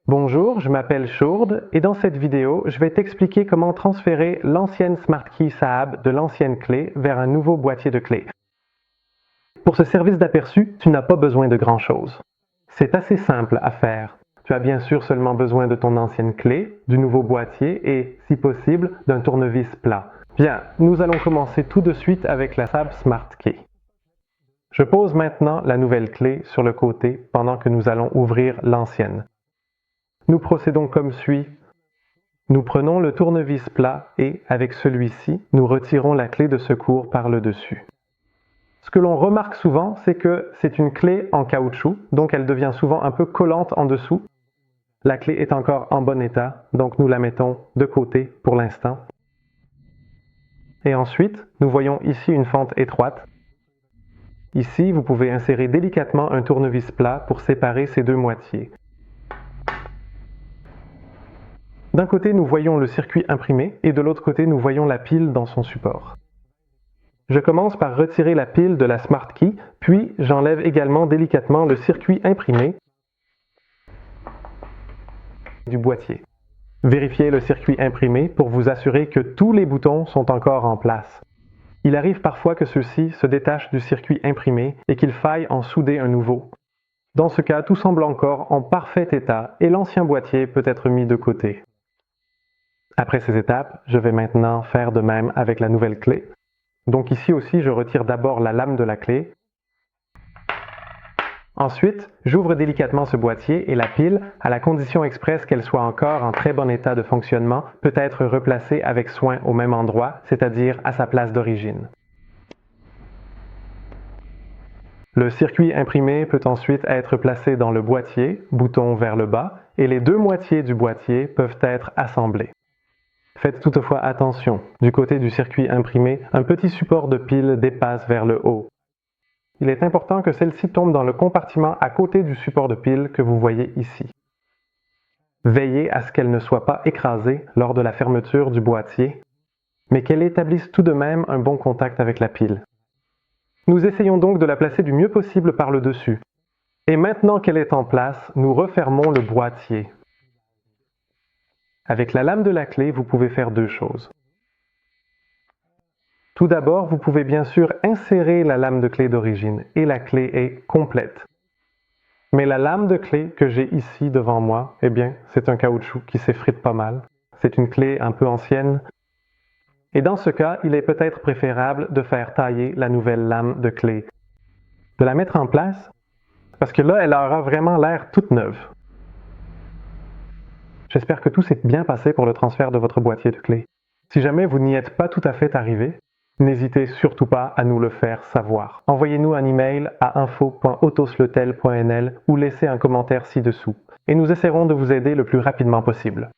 Bonjour, je m'appelle Shourd et dans cette vidéo, je vais t'expliquer comment transférer l'ancienne SmartKey Saab de l'ancienne clé vers un nouveau boîtier de clé. Pour ce service d'aperçu, tu n'as pas besoin de grand-chose. C'est assez simple à faire. Tu as bien sûr seulement besoin de ton ancienne clé, du nouveau boîtier et, si possible, d'un tournevis plat. Bien, nous allons commencer tout de suite avec la Saab SmartKey. Je pose maintenant la nouvelle clé sur le côté pendant que nous allons ouvrir l'ancienne. Nous procédons comme suit. Nous prenons le tournevis plat et, avec celui-ci, nous retirons la clé de secours par le dessus. Ce que l'on remarque souvent, c'est que c'est une clé en caoutchouc, donc elle devient souvent un peu collante en dessous. La clé est encore en bon état, donc nous la mettons de côté pour l'instant. Et ensuite, nous voyons ici une fente étroite. Ici, vous pouvez insérer délicatement un tournevis plat pour séparer ces deux moitiés. D'un côté, nous voyons le circuit imprimé et de l'autre côté, nous voyons la pile dans son support. Je commence par retirer la pile de la SmartKey, puis j'enlève également délicatement le circuit imprimé du boîtier. Vérifiez le circuit imprimé pour vous assurer que tous les boutons sont encore en place. Il arrive parfois que ceux-ci se détachent du circuit imprimé et qu'il faille en souder un nouveau. Dans ce cas, tout semble encore en parfait état et l'ancien boîtier peut être mis de côté. Après ces étapes, je vais maintenant faire de même avec la nouvelle clé. Donc ici aussi, je retire d'abord la lame de la clé. Ensuite, j'ouvre délicatement ce boîtier et la pile, à la condition expresse qu'elle soit encore en très bon état de fonctionnement, peut être replacée avec soin au même endroit, c'est-à-dire à sa place d'origine. Le circuit imprimé peut ensuite être placé dans le boîtier, bouton vers le bas, et les deux moitiés du boîtier peuvent être assemblées. Faites toutefois attention, du côté du circuit imprimé, un petit support de pile dépasse vers le haut. Il est important que celle-ci tombe dans le compartiment à côté du support de pile que vous voyez ici. Veillez à ce qu'elle ne soit pas écrasée lors de la fermeture du boîtier, mais qu'elle établisse tout de même un bon contact avec la pile. Nous essayons donc de la placer du mieux possible par le dessus. Et maintenant qu'elle est en place, nous refermons le boîtier. Avec la lame de la clé, vous pouvez faire deux choses. Tout d'abord, vous pouvez bien sûr insérer la lame de clé d'origine et la clé est complète. Mais la lame de clé que j'ai ici devant moi, eh bien, c'est un caoutchouc qui s'effrite pas mal. C'est une clé un peu ancienne. Et dans ce cas, il est peut-être préférable de faire tailler la nouvelle lame de clé. De la mettre en place, parce que là, elle aura vraiment l'air toute neuve. J'espère que tout s'est bien passé pour le transfert de votre boîtier de clés. Si jamais vous n'y êtes pas tout à fait arrivé, n'hésitez surtout pas à nous le faire savoir. Envoyez-nous un email à info.autosletel.nl ou laissez un commentaire ci-dessous et nous essaierons de vous aider le plus rapidement possible.